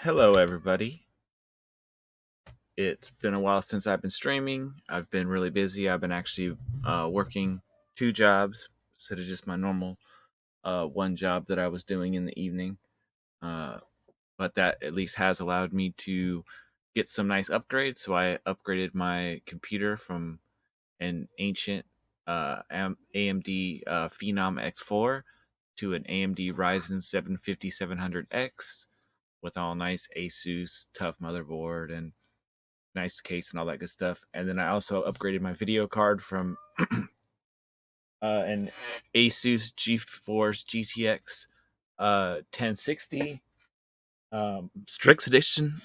Hello, everybody. It's been a while since I've been streaming. I've been really busy. I've been actually working two jobs instead of just my normal one job that I was doing in the evening. Uh, but that at least has allowed me to get some nice upgrades. So I upgraded my computer from an ancient AMD Phenom X4 to an AMD Ryzen 7 5700X with all nice Asus tough motherboard and nice case and all that good stuff. And then I also upgraded my video card from an Asus GeForce GTX 1060 Strix Edition.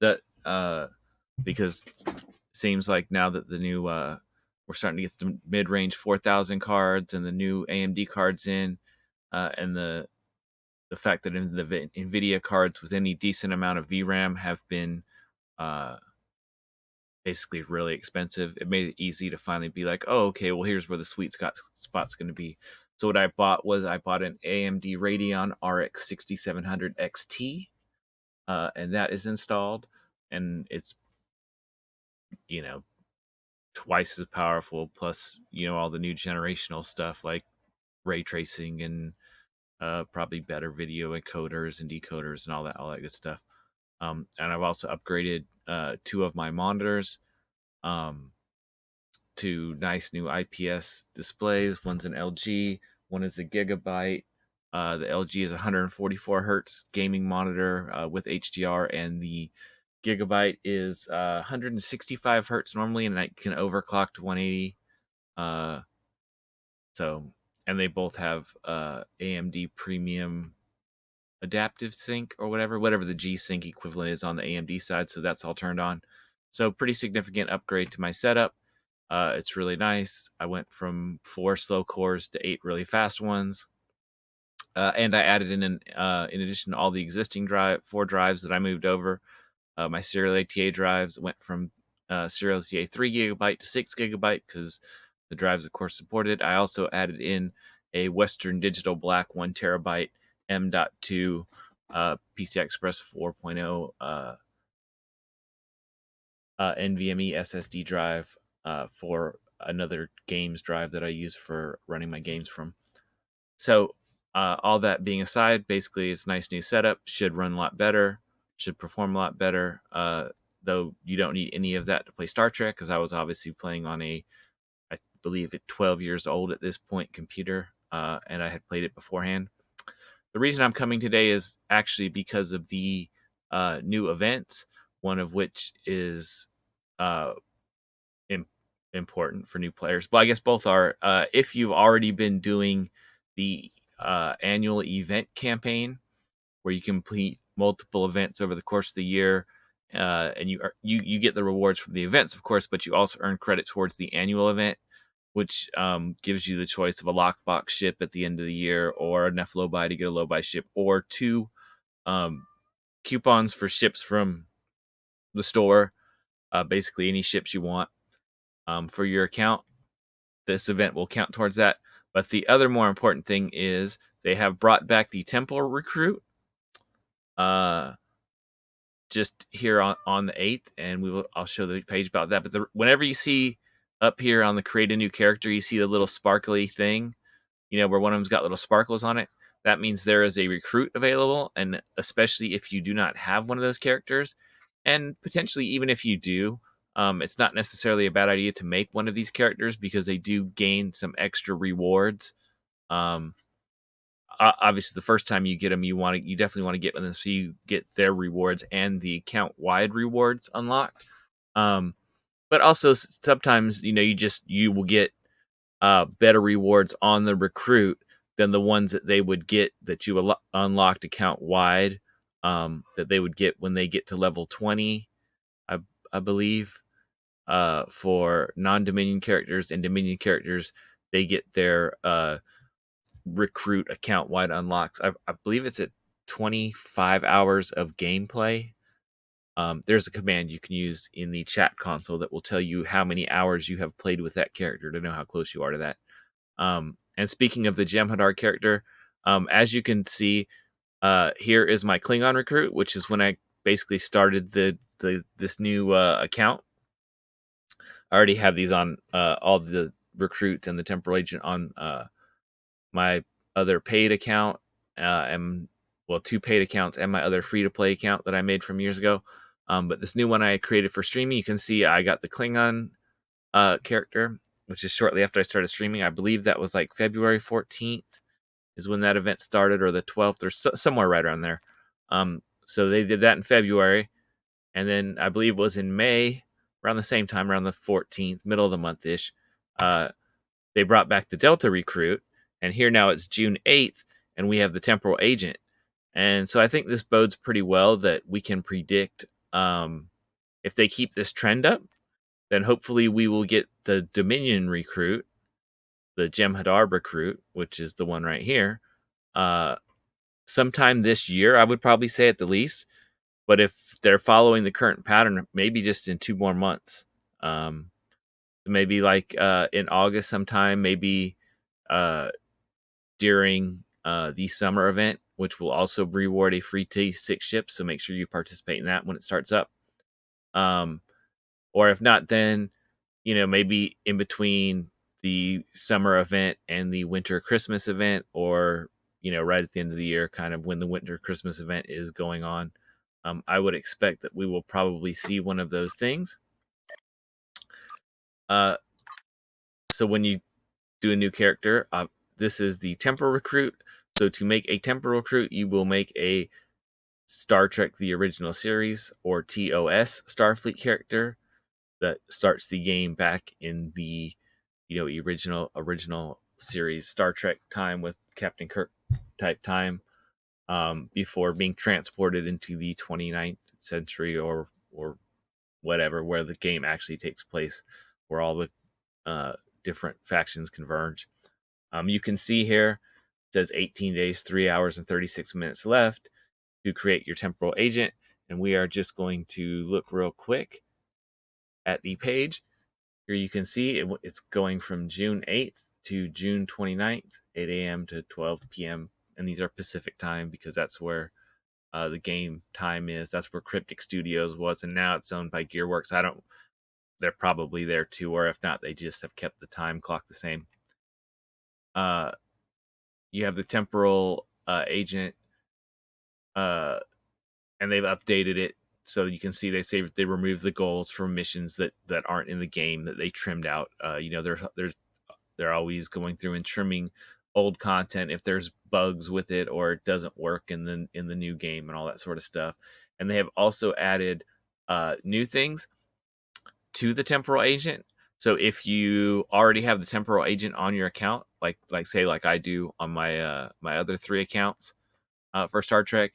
That because it seems like now that the new we're starting to get the mid-range 4000 cards and the new AMD cards in, and the fact that in the NVIDIA cards with any decent amount of VRAM have been uh, basically really expensive. It made it easy to finally be like, oh, okay, well, here's where the sweet spot's going to be. So what I bought an AMD Radeon RX 6700 XT, and that is installed, and it's you know twice as powerful. Plus, all the new generational stuff like ray tracing and probably better video encoders and decoders and all that good stuff. And I've also upgraded two of my monitors. Um, to nice new IPS displays. One's an LG, one is a Gigabyte. The LG is 144 hertz gaming monitor with HDR, and the Gigabyte is 165 hertz normally, and I can overclock to 180. Uh, so, and they both have AMD Premium Adaptive Sync or whatever the G Sync equivalent is on the AMD side. So that's all turned on. So pretty significant upgrade to my setup. It's really nice. I went from 4 slow cores to 8 really fast ones. And I added in addition to all the existing 4 drives that I moved over, my serial ATA drives went from serial ATA 3 gigabyte to 6 gigabyte because the drives, of course, supported. I also added in a Western Digital Black 1 terabyte M.2 PCI Express 4.0 NVMe SSD drive for another games drive that I use for running my games from. So, all that being aside, basically, it's a nice new setup. Should run a lot better. Should perform a lot better. Though you don't need any of that to play Star Trek, because I was obviously playing on I believe, 12 years old at this point computer, and I had played it beforehand. The reason I'm coming today is actually because of the new events. One of which is uh, important for new players. But I guess both are. If you've already been doing the annual event campaign, where you complete multiple events over the course of the year, and you get the rewards from the events, of course, but you also earn credit towards the annual event, which gives you the choice of a lockbox ship at the end of the year, or enough low buy to get a low buy ship, or 2 um, coupons for ships from the store. Basically, any ships you want for your account. This event will count towards that. But the other more important thing is they have brought back the Temporal Recruit uh, just here on the 8th, and I'll show the page about that. But whenever you see up here on the create a new character, you see the little sparkly thing, where one of them's got little sparkles on it. That means there is a recruit available, and especially if you do not have one of those characters, and potentially even if you do, it's not necessarily a bad idea to make one of these characters because they do gain some extra rewards. Um, Obviously, the first time you get them, you definitely want to get them so you get their rewards and the account wide rewards unlocked. But also sometimes you will get better rewards on the recruit than the ones that they would get that you unlocked account wide, that they would get when they get to level 20, I believe. For non-Dominion characters and Dominion characters, they get their recruit account wide unlocks. I believe it's at 25 hours of gameplay. There's a command you can use in the chat console that will tell you how many hours you have played with that character to know how close you are to that. And speaking of the Jem'Hadar character, as you can see, Here is my Klingon recruit, which is when I basically started this new account. I already have these on all the recruits and the temporal agent on my other paid account, and well, 2 paid accounts and my other free to play account that I made from years ago. But this new one I created for streaming, you can see I got the Klingon character, which is shortly after I started streaming. I believe that was like February 14th is when that event started, or the 12th, or somewhere right around there. So they did that in February, and then I believe it was in May, around the same time, around the 14th, middle of the month ish. They brought back the Delta recruit, and here now it's June 8th, and we have the Temporal Agent. And so I think this bodes pretty well that we can predict if they keep this trend up, then hopefully we will get the Dominion recruit, the Jem'Hadar recruit, which is the one right here, sometime this year, I would probably say at the least. But if they're following the current pattern, maybe just in 2 more months. Maybe like in August sometime, maybe during the summer event, which will also reward a free T6 ship. So make sure you participate in that when it starts up. Or if not, then, maybe in between the summer event and the winter Christmas event, or, right at the end of the year, kind of when the winter Christmas event is going on. I would expect that we will probably see one of those things. So when you do a new character, this is the Temporal recruit. So to make a Temporal recruit, you will make a Star Trek the Original Series, or TOS Starfleet character that starts the game back in the original series Star Trek time, with Captain Kirk type time, before being transported into the 29th century or whatever, where the game actually takes place, where all the different factions converge. You can see here it says 18 days, 3 hours, and 36 minutes left to create your temporal agent. And we are just going to look real quick at the page. Here you can see it's going from June 8th to June 29th, 8 a.m. to 12 p.m. And these are Pacific time, because that's where the game time is. That's where Cryptic Studios was, and now it's owned by Gearworks. They're probably there too, or if not, they just have kept the time clock the same. You have the temporal agent, and they've updated it so you can see they removed the goals from missions that aren't in the game, that they trimmed out. They're always going through and trimming old content if there's bugs with it or it doesn't work in the new game and all that sort of stuff. And they have also added new things to the temporal agent. So if you already have the temporal agent on your account, like say like I do on my my other 3 accounts for Star Trek,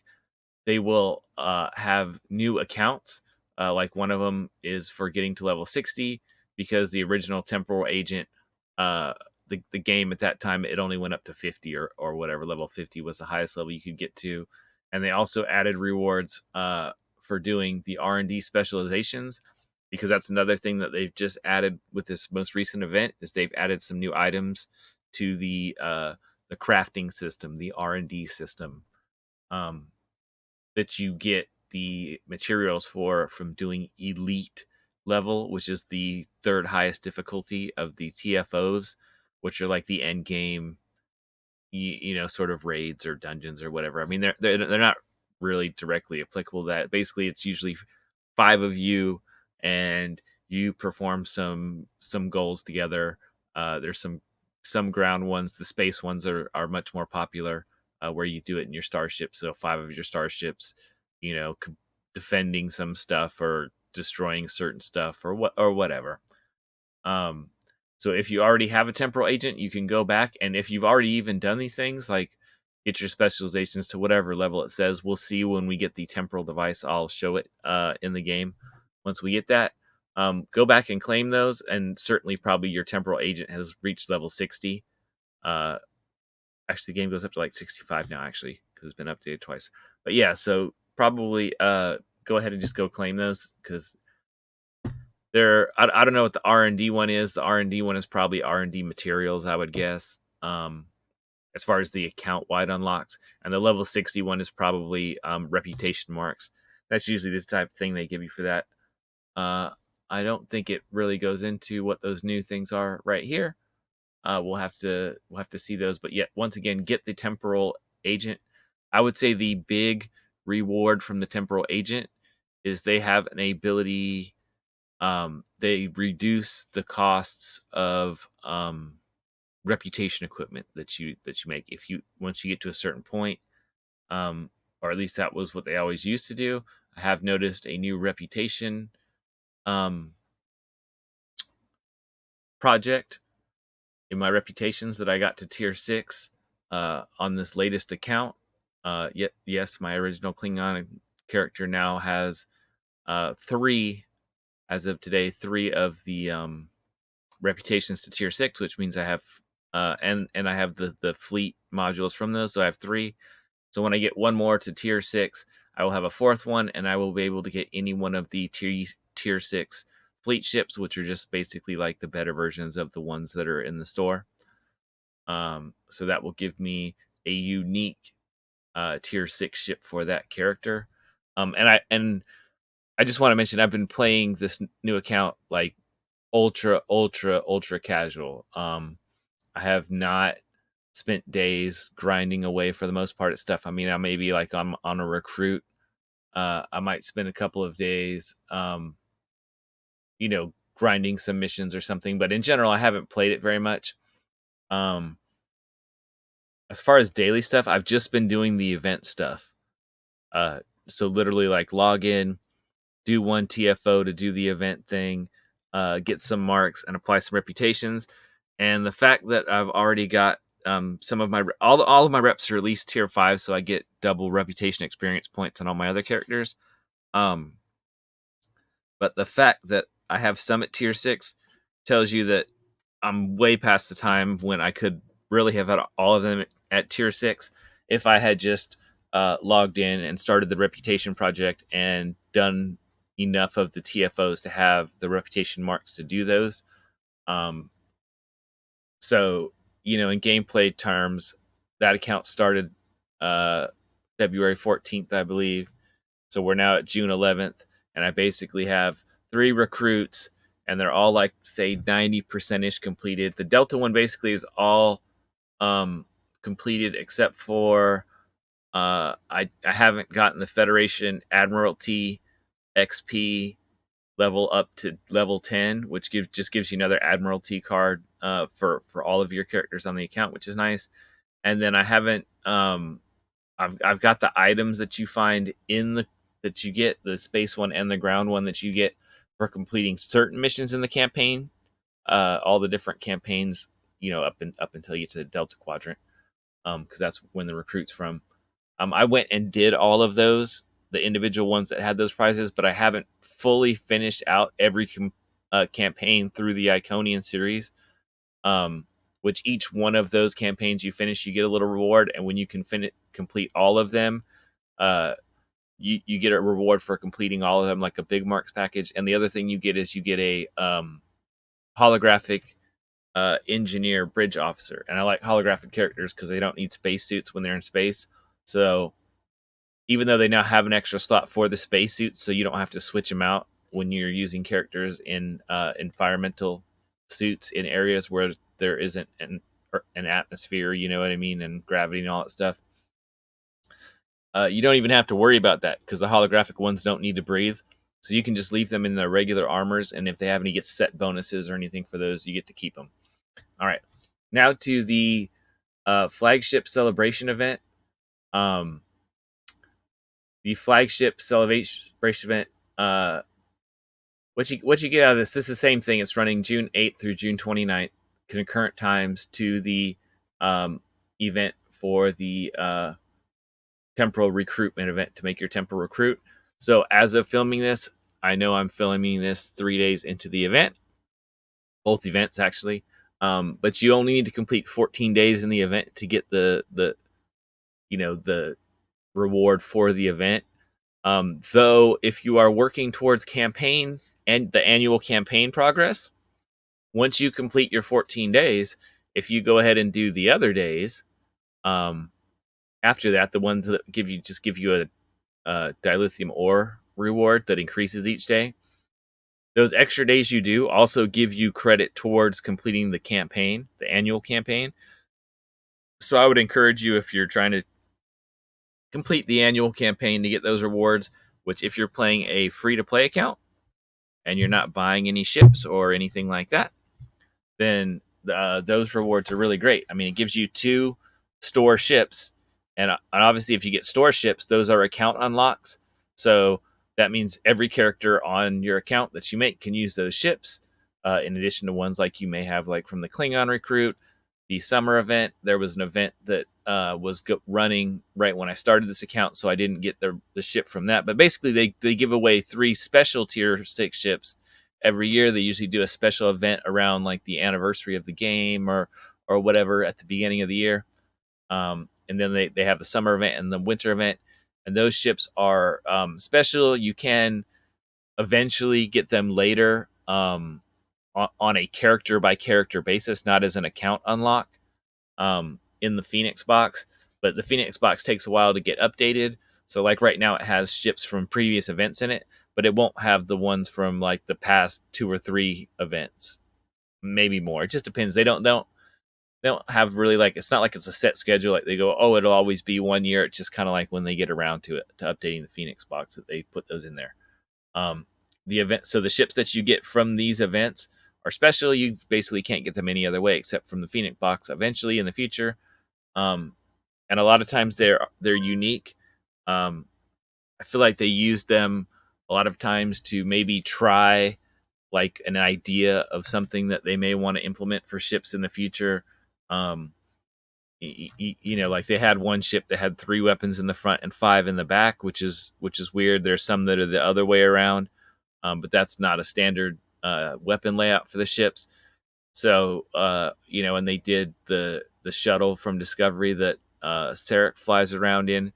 they will have new accounts. Like one of them is for getting to level 60, because the original temporal agent, the game at that time, it only went up to 50 or whatever. Level 50 was the highest level you could get to. And they also added rewards for doing the R&D specializations, because that's another thing that they've just added with this most recent event, is they've added some new items to the crafting system, the R&D system, that you get the materials from doing elite level, which is the 3rd highest difficulty of the TFOs, which are like the end game, sort of raids or dungeons or whatever. I mean, they're not really directly applicable to that. Basically, it's usually 5 of you, and you perform some goals together. There's some ground ones. The space ones are much more popular, where you do it in your starship. So 5 of your starships, defending some stuff or destroying certain stuff or whatever. So if you already have a temporal agent, you can go back, and if you've already even done these things, like get your specializations to whatever level it says. We'll see when we get the temporal device. I'll show it in the game once we get that. Go back and claim those, and certainly probably your temporal agent has reached level 60. Actually, the game goes up to like 65 now, actually, because it's been updated twice. But yeah, so probably go ahead and just go claim those, because I don't know what the R&D one is. The R&D one is probably R&D materials, I would guess. as far as the account-wide unlocks. And the level 61 is probably reputation marks. That's usually the type of thing they give you for that. I don't think it really goes into what those new things are right here. We'll have to see those. But yet, once again, get the Temporal Agent. I would say the big reward from the Temporal Agent is they have an ability. They reduce the costs of reputation equipment that you make if you once you get to a certain point, or at least that was what they always used to do. I have noticed a new reputation project in my reputations that I got to tier 6 on this latest account. Yes, my original Klingon character now has 3, as of today, 3 of the reputations to tier 6, which means I have and I have the fleet modules from those, so I have 3. So when I get one more to tier 6, I will have a 4th one, and I will be able to get any one of the tier 6 fleet ships, which are just basically like the better versions of the ones that are in the store. So that will give me a unique tier 6 ship for that character. And I just want to mention I've been playing this new account like ultra casual. I have not spent days grinding away for the most part at stuff. I mean, I may be like on a recruit. I might spend a couple of days, grinding some missions or something. But in general, I haven't played it very much. As far as daily stuff, I've just been doing the event stuff. So literally like log in, do one TFO to do the event thing, get some marks and apply some reputations. And the fact that I've already got some of my all of my reps are at least tier 5, so I get double reputation experience points on all my other characters. But the fact that I have some at tier 6 tells you that I'm way past the time when I could really have had all of them at tier 6 if I had just logged in and started the reputation project and done enough of the TFOs to have the reputation marks to do those. So, in gameplay terms, that account started February 14th, I believe. So we're now at June 11th, and I basically have 3 recruits, and they're all like, say, 90%-ish completed. The Delta one basically is all completed except for I haven't gotten the Federation Admiralty XP level up to level 10, which gives you another Admiralty card for all of your characters on the account, which is nice. And then I haven't I've got the items that you find that you get, the space one and the ground one that you get for completing certain missions in the campaign. All the different campaigns, up until you get to the Delta Quadrant, because that's when the recruit's from. I went and did all of those, the individual ones that had those prizes, but I haven't fully finished out every campaign through the Iconian series. Which each one of those campaigns you finish, you get a little reward, and when you can complete all of them, you get a reward for completing all of them, like a big marks package. And the other thing you get is you get a holographic engineer bridge officer, and I like holographic characters because they don't need spacesuits when they're in space. So even though they now have an extra slot for the spacesuits, so you don't have to switch them out when you're using characters in environmental suits in areas where there isn't an atmosphere, you know what I mean, and gravity and all that stuff. You don't even have to worry about that because the holographic ones don't need to breathe. So you can just leave them in their regular armors, and if they have any get set bonuses or anything for those, you get to keep them. All right. Now to the flagship celebration event. The flagship celebration event, what you get out of this is the same thing. It's running June 8th through June 29th, concurrent times to the event for the temporal recruitment event to make your temporal recruit. So as of filming this, I know I'm filming this 3 days into the event, both events actually. But you only need to complete 14 days in the event to get the reward for the event. Though if you are working towards campaign and the annual campaign progress, once you complete your 14 days, if you go ahead and do the other days, After that, the ones that give you a dilithium ore reward that increases each day. Those extra days you do also give you credit towards completing the campaign, the annual campaign. So I would encourage you, if you're trying to complete the annual campaign to get those rewards, which if you're playing a free-to-play account and you're not buying any ships or anything like that, then those rewards are really great. I mean, it gives you 2 store ships, and obviously if you get store ships, those are account unlocks. So that means every character on your account that you make can use those ships, in addition to ones like you may have, like from the Klingon recruit, the summer event. There was an event that was running right when I started this account, so I didn't get the ship from that. But basically, they give away 3 special tier 6 ships every year. They usually do a special event around like the anniversary of the game or whatever at the beginning of the year. And then they have the summer event and the winter event, and those ships are special. You can eventually get them later, on a character by character basis, not as an account unlock, in the Phoenix box. But the Phoenix box takes a while to get updated. So like right now it has ships from previous events in it, but it won't have the ones from like the past 2 or 3 events, maybe more. It just depends. They don't have really, like, it's not like it's a set schedule. Like they go, oh, it'll always be 1 year. It's just kind of like when they get around to it, to updating the Phoenix box, that they put those in there. The event, so the ships that you get from these events are special. You basically can't get them any other way except from the Phoenix box eventually in the future. And a lot of times they're unique. I feel like they use them a lot of times to maybe try like an idea of something that they may want to implement for ships in the future. Like they had one ship that had 3 weapons in the front and 5 in the back, which is weird. There's some that are the other way around, but that's not a standard weapon layout for the ships. So and they did the shuttle from Discovery that Sarek flies around in,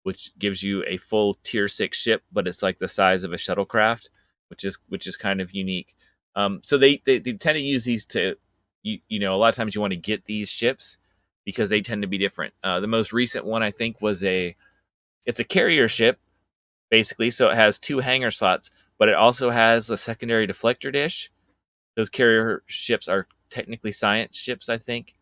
which gives you a full tier 6 ship, but it's like the size of a shuttlecraft, which is kind of unique. So they tend to use these to, a lot of times you want to get these ships because they tend to be different. The most recent one I think was it's a carrier ship basically, so it has 2 hangar slots, but it also has a secondary deflector dish. Those carrier ships are technically science ships, I think.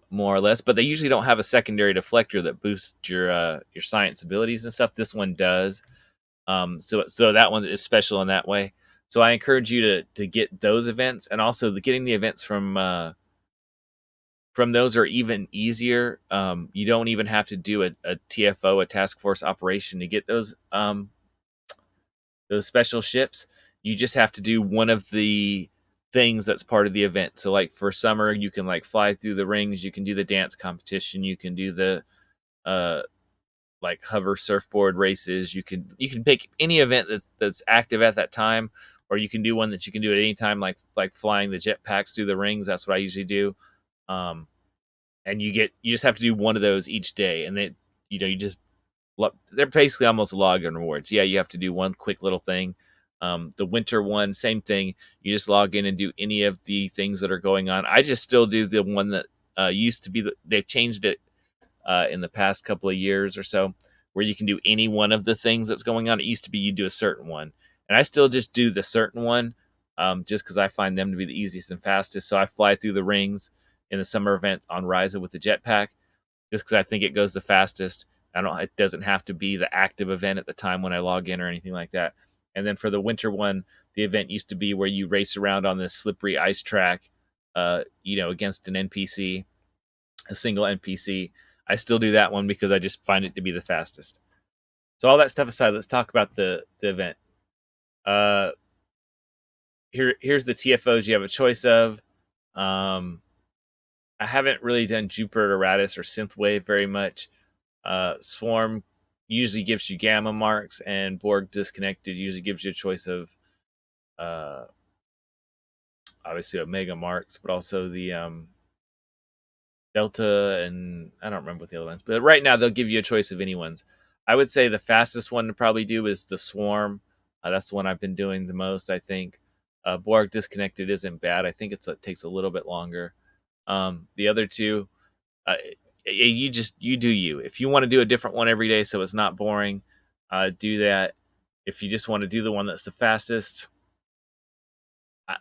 More or less, but they usually don't have a secondary deflector that boosts your science abilities and stuff. This one does, so that one is special in that way. So I encourage you to get those events, and also getting the events from those are even easier. You don't even have to do a TFO, a task force operation, to get those special ships. You just have to do one of the things that's part of the event. So like for summer, you can like fly through the rings, you can do the dance competition, you can do the like hover surfboard races, you can pick any event that's active at that time, or you can do one that you can do at any time, like flying the jetpacks through the rings. That's what I usually do. And you just have to do one of those each day, and they're basically almost login rewards. Yeah, you have to do one quick little thing. The winter one, same thing. You just log in and do any of the things that are going on. I just still do the one that used to be. They've changed it in the past couple of years or so, where you can do any one of the things that's going on. It used to be you do a certain one, and I still just do the certain one, just because I find them to be the easiest and fastest. So I fly through the rings in the summer event on Ryza with the jetpack, just because I think it goes the fastest. It doesn't have to be the active event at the time when I log in or anything like that. And then for the winter one, the event used to be where you race around on this slippery ice track, against an NPC, a single NPC. I still do that one because I just find it to be the fastest. So all that stuff aside, let's talk about the event. Here's the TFOs you have a choice of. I haven't really done Jupiter Eratus or Synthwave very much. Swarm usually gives you gamma marks, and Borg Disconnected usually gives you a choice of obviously Omega marks, but also the Delta, and I don't remember what the other ones. But right now they'll give you a choice of any ones. I would say the fastest one to probably do is the Swarm. That's the one I've been doing the most, I think. Borg Disconnected isn't bad. I think it takes a little bit longer. The other two, uh, you do you. If you want to do a different one every day so it's not boring, do that. If you just want to do the one that's the fastest, I,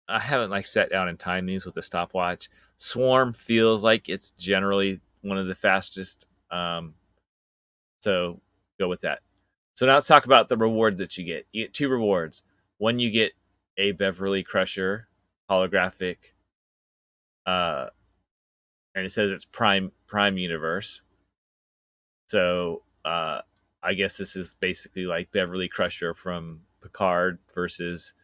I haven't like sat down and timed these with a stopwatch. Swarm feels like it's generally one of the fastest, so go with that. So now let's talk about the rewards that you get. You get two rewards. One, you get a Beverly Crusher holographic, uh, and it says it's Prime Universe. So I guess this is basically like Beverly Crusher from Picard versus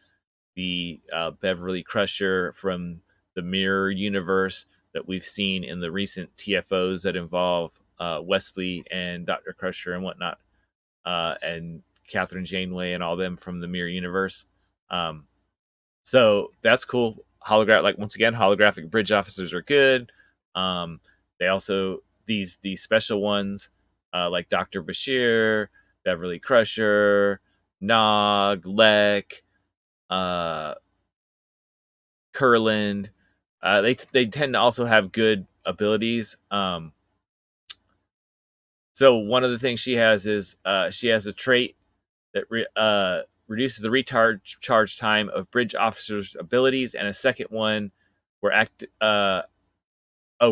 the Beverly Crusher from the Mirror Universe that we've seen in the recent TFOs that involve Wesley and Dr. Crusher and whatnot, and Catherine Janeway and all them from the Mirror Universe. So that's cool. Like once again, holographic bridge officers are good. They also these special ones like Dr. Bashir, Beverly Crusher, Nog, Lek, uh, Kurland. They tend to also have good abilities. So one of the things she has is she has a trait that reduces the recharge time of bridge officers' abilities, and a second one where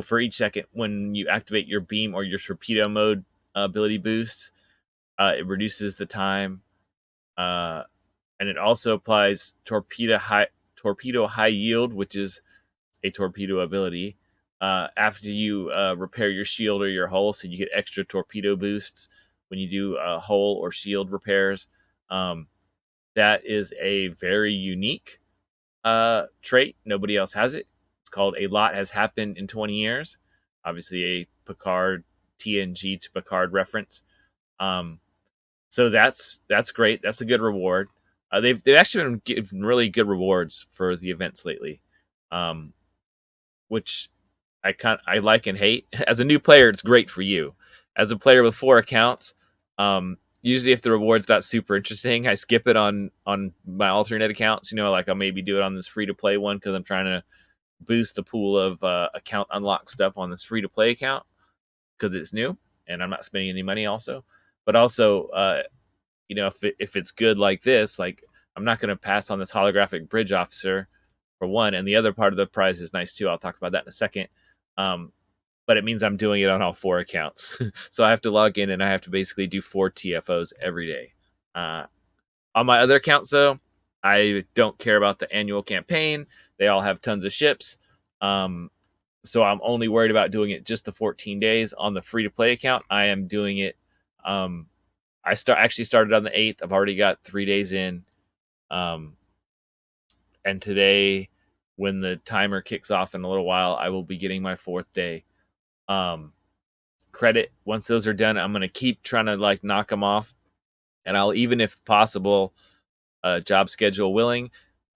for each second when you activate your beam or your torpedo mode ability boosts, it reduces the time, and it also applies torpedo high yield, which is a torpedo ability. After you repair your shield or your hull, so you get extra torpedo boosts when you do hull or shield repairs. That is a very unique trait. Nobody else has it. It's called A Lot Has Happened in 20 Years. Obviously, a Picard TNG to Picard reference. So that's great. That's a good reward. They've actually been giving really good rewards for the events lately, which I like and hate. As a new player, it's great for you. As a player with 4 accounts, usually if the reward's not super interesting, I skip it on my alternate accounts. Like I'll maybe do it on this free to play one because I'm trying to boost the pool of account unlock stuff on this free to play account because it's new and I'm not spending any money also. But also, if it's good like this, like I'm not going to pass on this holographic bridge officer for one, and the other part of the prize is nice too. I'll talk about that in a second. But it means I'm doing it on all 4 accounts. So I have to log in and I have to basically do 4 TFOs every day. On my other accounts, though, I don't care about the annual campaign. They all have tons of ships. So I'm only worried about doing it just the 14 days. On the free to play account, I am doing it. I actually started on the 8th. I've already got 3 days in. And today, when the timer kicks off in a little while, I will be getting my 4th day. Credit. Once those are done, I'm going to keep trying to like knock them off. And I'll, even if possible, job schedule willing,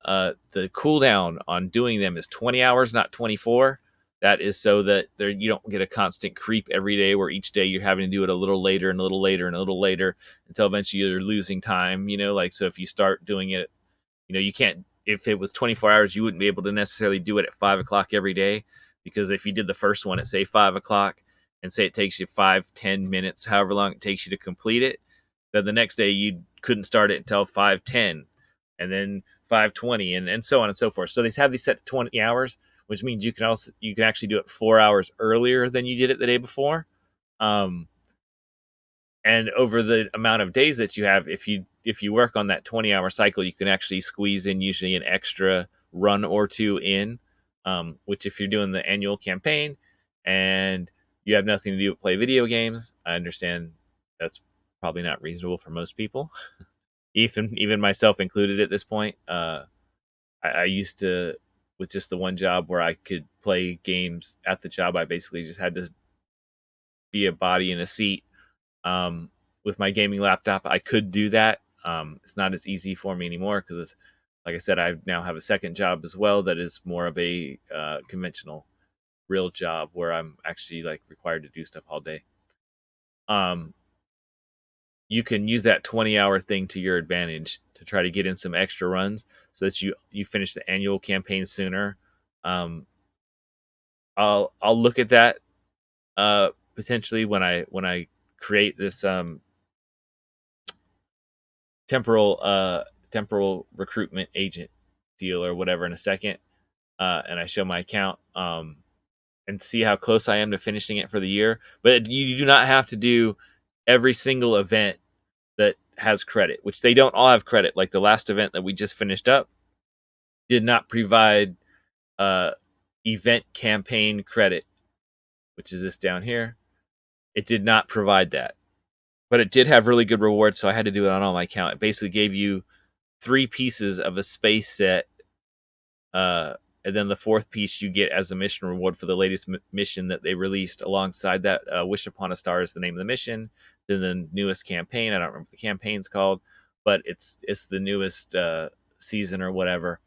the cooldown on doing them is 20 hours, not 24. That is so that you don't get a constant creep every day where each day you're having to do it a little later and a little later and a little later until eventually you're losing time, like, so if you start doing it, you can't, if it was 24 hours, you wouldn't be able to necessarily do it at 5 o'clock every day, because if you did the first one at say 5 o'clock and say it takes you 5-10 minutes, however long it takes you to complete it, then the next day you couldn't start it until 5:10 and then 5:20 and so on and so forth. So they have these set 20 hours, which means you can actually do it 4 hours earlier than you did it the day before. And over the amount of days that you have, if you work on that 20-hour cycle, you can actually squeeze in usually an extra run or two in, which if you're doing the annual campaign and you have nothing to do but play video games, I understand that's probably not reasonable for most people, even myself included at this point. I used to, with just the one job where I could play games at the job, I basically just had to be a body in a seat. With my gaming laptop, I could do that. It's not as easy for me anymore because, like I said, I now have a second job as well that is more of a conventional, real job where I'm actually like required to do stuff all day. You can use that 20-hour thing to your advantage to try to get in some extra runs so that you finish the annual campaign sooner. I'll look at that potentially when I create this temporal recruitment agent deal or whatever in a second, and I show my account and see how close I am to finishing it for the year. But you do not have to do every single event that has credit, which they don't all have credit. Like the last event that we just finished up did not provide uh, event campaign credit, which is this down here. It did not provide that, but it did have really good rewards, so I had to do it on all my account. It basically gave you 3 pieces of a space set, uh, and then the 4th piece you get as a mission reward for the latest mission that they released alongside that. Wish Upon a Star is the name of the mission. Then the newest campaign, I don't remember what the campaign's called, but it's the newest season or whatever.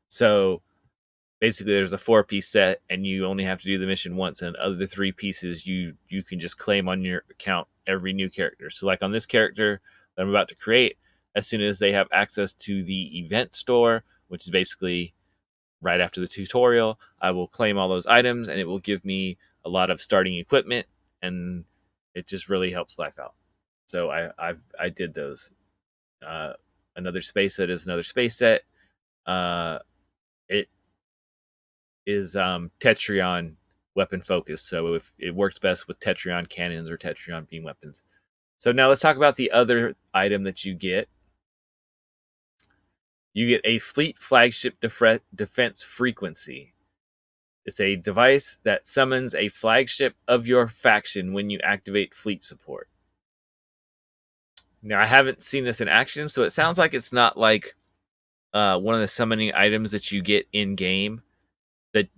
So basically there's a 4-piece set and you only have to do the mission once, and other 3 pieces you can just claim on your account every new character. So like on this character that I'm about to create, as soon as they have access to the event store, which is basically right after the tutorial, I will claim all those items and it will give me a lot of starting equipment, and it just really helps life out. So I did those. Another space set is another space set. It is Tetrion weapon focus, so if it works best with Tetrion cannons or Tetrion beam weapons. So now let's talk about the other item that you get. You get a fleet flagship defense frequency. It's a device that summons a flagship of your faction when you activate fleet support. Now I haven't seen this in action, so it sounds like it's not like one of the summoning items that you get in game. That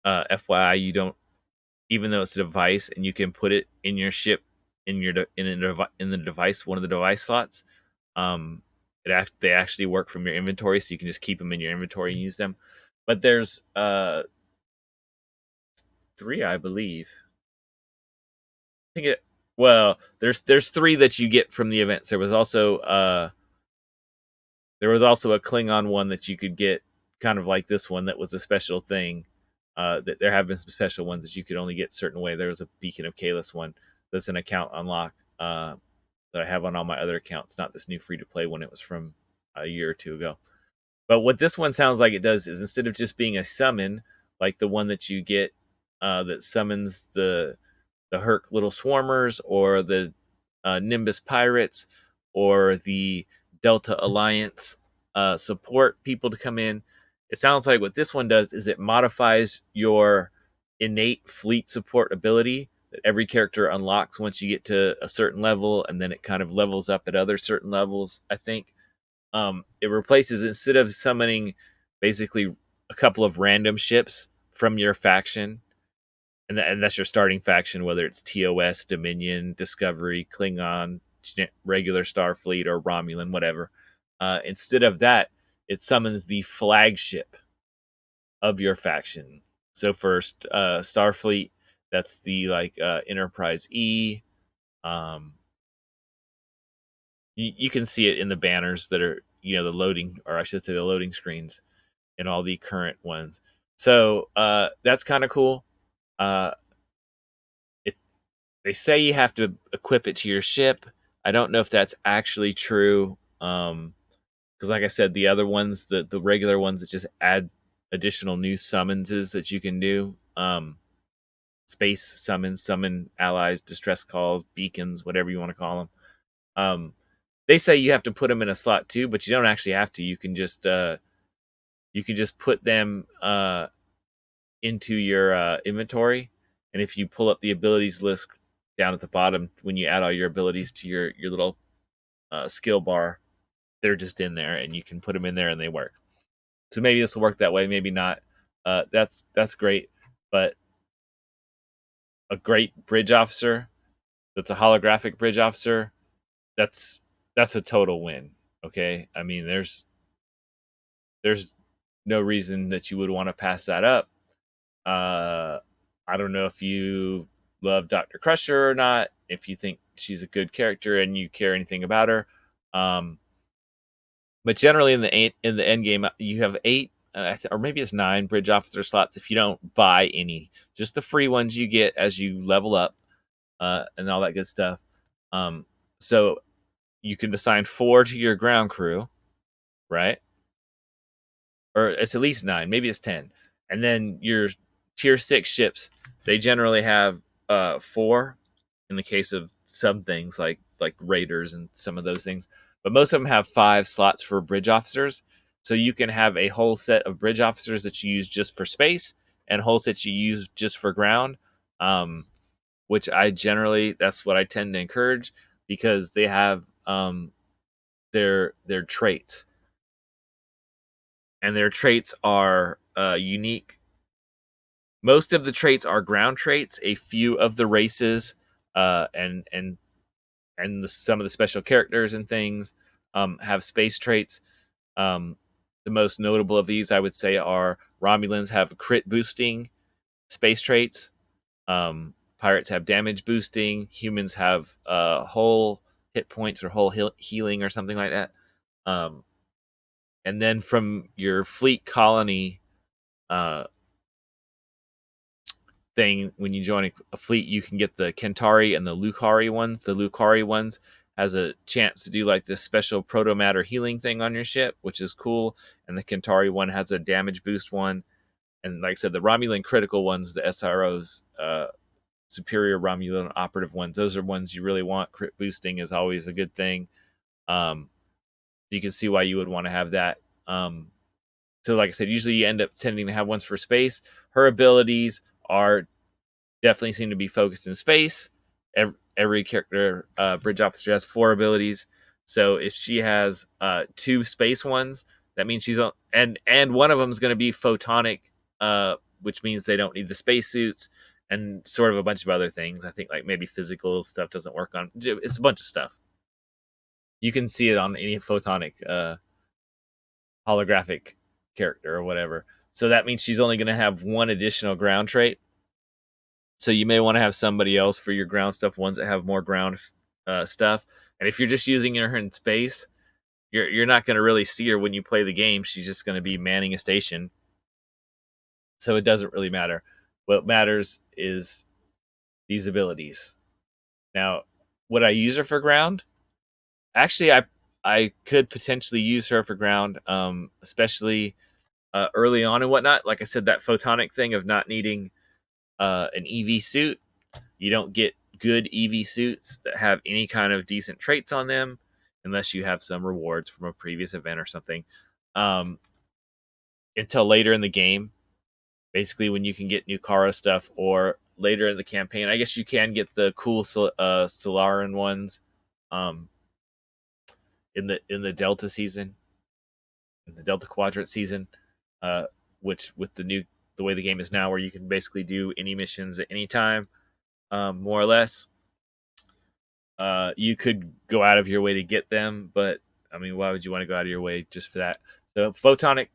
FYI, you don't, even though it's a device and you can put it in your ship in the device, one of the device slots. They actually work from your inventory, so you can just keep them in your inventory and use them. But there's 3, I believe. I think there's 3 that you get from the events. There was also a Klingon one that you could get, kind of like this one, that was a special thing. That there have been some special ones that you could only get certain way. There was a Beacon of Kalis one that's an account unlock that I have on all my other accounts, not this new free to play one. It was from a year or 2 ago. But what this one sounds like it does is, instead of just being a summon like the one that you get that summons the Herc Little Swarmers or the Nimbus Pirates or the Delta Alliance support people to come in, it sounds like what this one does is it modifies your innate fleet support ability that every character unlocks once you get to a certain level, and then it kind of levels up at other certain levels, I think. It replaces, instead of summoning basically a couple of random ships from your faction, and that's your starting faction, whether it's TOS, Dominion, Discovery, Klingon, regular Starfleet, or Romulan, whatever. Instead of that, it summons the flagship of your faction. So first, Starfleet, that's the Enterprise E. You can see it in the banners that are, the loading, or I should say the loading screens in all the current ones. So that's kind of cool. They say you have to equip it to your ship. I don't know if that's actually true. Because like I said, the other ones, the regular ones that just add additional new summonses that you can do. Space summons, summon allies, distress calls, beacons, whatever you want to call them. They say you have to put them in a slot too, but you don't actually have to. You can just put them into your inventory, and if you pull up the abilities list down at the bottom, when you add all your abilities to your little skill bar, they're just in there, and you can put them in there and they work. So maybe this will work that way, maybe not. That's great, but a great bridge officer that's a holographic bridge officer, that's a total win. Okay, I mean, there's no reason that you would want to pass that up. I don't know if you love Dr. Crusher or not, if you think she's a good character and you care anything about her. But generally in the end game, you have 8 or maybe it's 9 bridge officer slots if you don't buy any, just the free ones you get as you level up, and all that good stuff. So you can assign 4 to your ground crew, right? Or it's at least 9, maybe it's 10. And then your tier 6 ships, they generally have 4 in the case of some things like raiders and some of those things. But most of them have 5 slots for bridge officers. So you can have a whole set of bridge officers that you use just for space and whole sets you use just for ground. Which that's what I tend to encourage because they have their traits, and their traits are unique. Most of the traits are ground traits. A few of the races, some of the special characters and things have space traits. The most notable of these, I would say, are Romulans have crit boosting space traits. Pirates have damage boosting. Humans have whole hit points or whole healing or something like that. And then from your fleet colony thing, when you join a fleet, you can get the Kentari and the Lucari ones. The Lucari ones has a chance to do like this special proto matter healing thing on your ship, which is cool. And the Kentari one has a damage boost one. And like I said, the Romulan critical ones, the SROs, superior Romulan operative ones, those are ones you really want. Crit boosting is always a good thing. You can see why you would want to have that. So like I said, usually you end up tending to have ones for space. Her abilities are definitely seem to be focused in space. Every character bridge officer has 4 abilities. So if she has 2 space ones, that means she's on, and one of them is going to be photonic, which means they don't need the spacesuits and sort of a bunch of other things. I think like maybe physical stuff doesn't work on. It's a bunch of stuff. You can see it on any photonic holographic character or whatever. So that means she's only going to have 1 additional ground trait. So you may want to have somebody else for your ground stuff, ones that have more ground stuff. And if you're just using her in space, you're not going to really see her when you play the game. She's just going to be manning a station. So it doesn't really matter. What matters is these abilities. Now, would I use her for ground? Actually, I could potentially use her for ground, especially early on and whatnot. Like I said, that photonic thing of not needing an EV suit. You don't get good EV suits that have any kind of decent traits on them unless you have some rewards from a previous event or something. Until later in the game, basically when you can get new Kara stuff, or later in the campaign. I guess you can get the cool Solaran ones in the Delta season, in the Delta Quadrant season, which with the way the game is now, where you can basically do any missions at any time, more or less. You could go out of your way to get them, but I mean, why would you want to go out of your way just for that? So photonic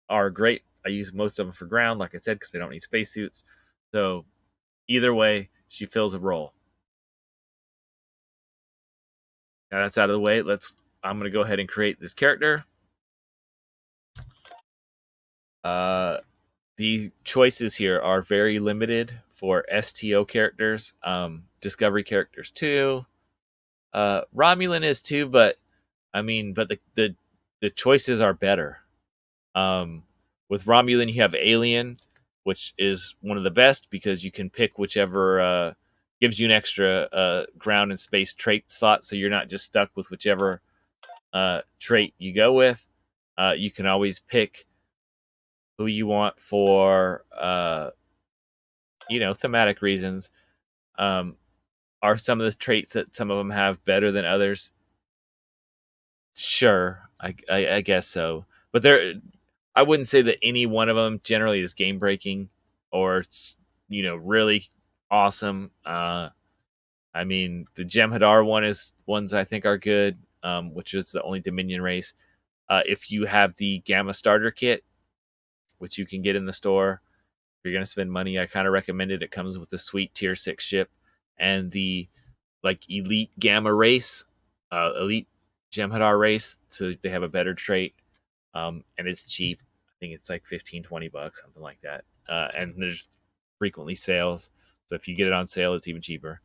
are great. I use most of them for ground, like I said, because they don't need spacesuits. So either way, she fills a role. Now that's out of the way. I'm going to go ahead and create this character. The choices here are very limited for STO characters. Discovery characters too. Romulan is too, but I mean, but the choices are better. With Romulan, you have Alien, which is one of the best because you can pick whichever gives you an extra ground and space trait slot, so you're not just stuck with whichever trait you go with. You can always pick who you want for thematic reasons. Are some of the traits that some of them have better than others? Sure, I guess so. But I wouldn't say that any one of them generally is game breaking or really awesome. I mean, the Jem'Hadar ones I think are good, which is the only Dominion race. If you have the Gamma Starter Kit, which you can get in the store, if you're gonna spend money, I kind of recommend it. It comes with a sweet tier 6 ship and the elite Gamma race, elite Jem'Hadar race, so they have a better trait, and it's cheap. think it's like 15-20 bucks, something like that. And there's frequently sales, so if you get it on sale, it's even cheaper.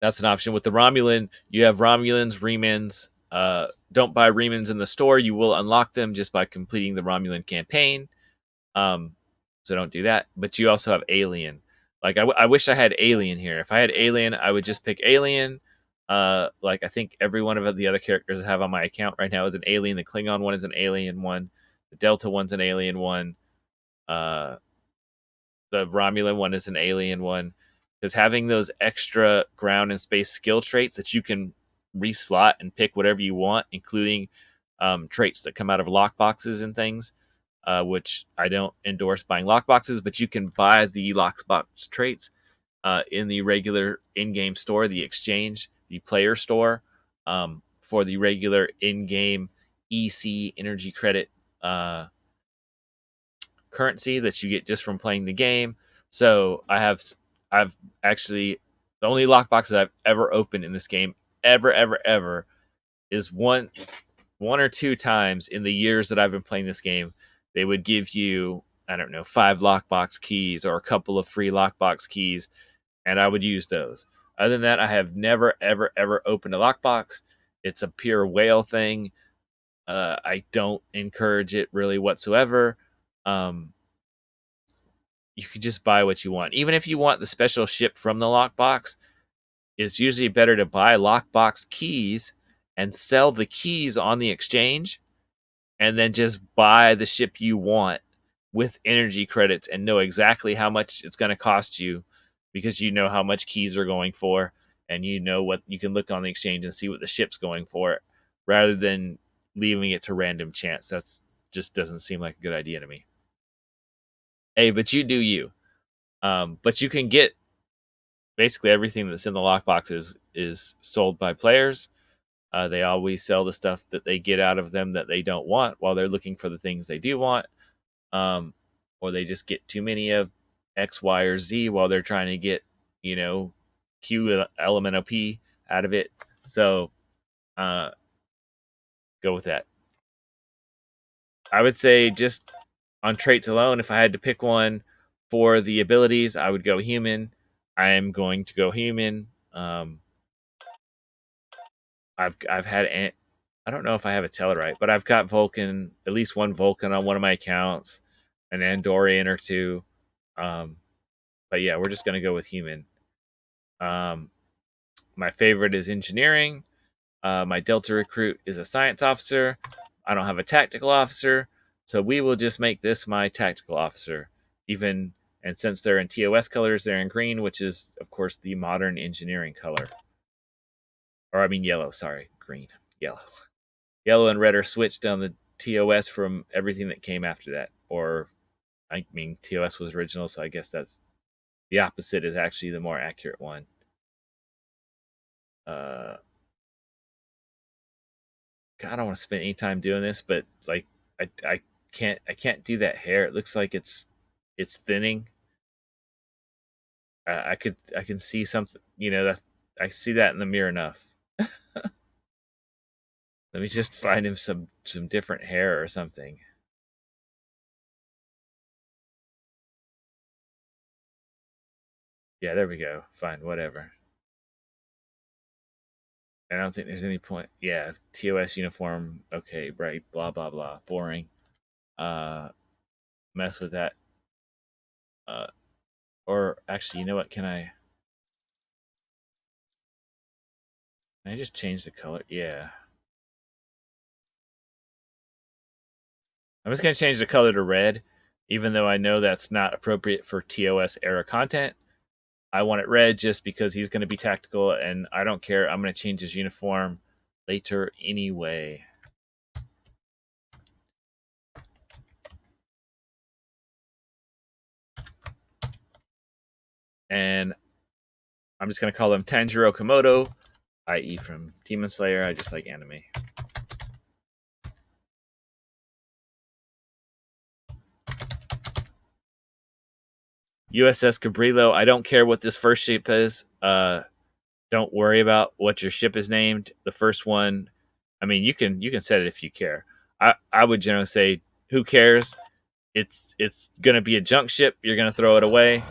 That's an option. With the Romulan, you have Romulans, Remans. Don't buy Remans in the store. You will unlock them just by completing the Romulan campaign. So don't do that. But you also have Alien. Like I wish I had Alien here. If I had Alien, I would just pick Alien. Like I think every one of the other characters I have on my account right now is an Alien. The Klingon one is an Alien one. The Delta one's an Alien one. The Romulan one is an Alien one. Because having those extra ground and space skill traits that you can reslot and pick whatever you want, including traits that come out of lockboxes and things, which I don't endorse buying lockboxes, but you can buy the lockbox traits in the regular in-game store, the exchange, the player store, for the regular in-game EC energy credit currency that you get just from playing the game. So I've actually, the only lockboxes I've ever opened in this game, ever, is one or two times in the years that I've been playing this game. They would give you, I don't know, 5 lockbox keys or a couple of free lockbox keys, and I would use those. Other than that, I have never, ever opened a lockbox. It's a pure whale thing. I don't encourage it really whatsoever. You can just buy what you want. Even if you want the special ship from the lockbox, it's usually better to buy lockbox keys and sell the keys on the exchange, and then just buy the ship you want with energy credits and know exactly how much it's going to cost you, because you know how much keys are going for, and you know what you can look on the exchange and see what the ship's going for, rather than leaving it to random chance. That's just doesn't seem like a good idea to me. Hey, but you do you. But you can get basically everything that's in the lockbox is sold by players. They always sell the stuff that they get out of them that they don't want while they're looking for the things they do want. Or they just get too many of X, Y, or Z while they're trying to get, Q element OP out of it. So go with that. I would say just on traits alone, if I had to pick one for the abilities, I would go human. I am going to go human. I've had I don't know if I have a Tellarite, but I've got Vulcan, at least one Vulcan on one of my accounts, an Andorian or two. But yeah, we're just gonna go with human. My favorite is engineering. My Delta recruit is a science officer. I don't have a tactical officer, so we will just make this my tactical officer. And since they're in TOS colors, they're in green, which is of course the modern engineering color. Or I mean yellow, sorry, green, yellow. Yellow and red are switched on the TOS from everything that came after that. Or I mean TOS was original, so I guess that's the opposite is actually the more accurate one. God, I don't want to spend any time doing this, but like I can't do that hair. It looks like it's thinning. I can see something, that I see that in the mirror enough. Let me just find him some different hair or something. Yeah, there we go. Fine, whatever. I don't think there's any point. Yeah, TOS uniform. Okay, right. Blah blah blah. Boring. Mess with that. Or actually, you know what? Can I just change the color? Yeah. I'm just gonna change the color to red, even though I know that's not appropriate for TOS era content. I want it red just because he's going to be tactical, and I don't care. I'm going to change his uniform later anyway. And I'm just going to call him Tanjiro Komodo, i.e. from Demon Slayer. I just like anime. USS Cabrillo. I don't care what this first ship is. Don't worry about what your ship is named. The first one, I mean, you can set it if you care. I would generally say, who cares? It's gonna be a junk ship. You're gonna throw it away.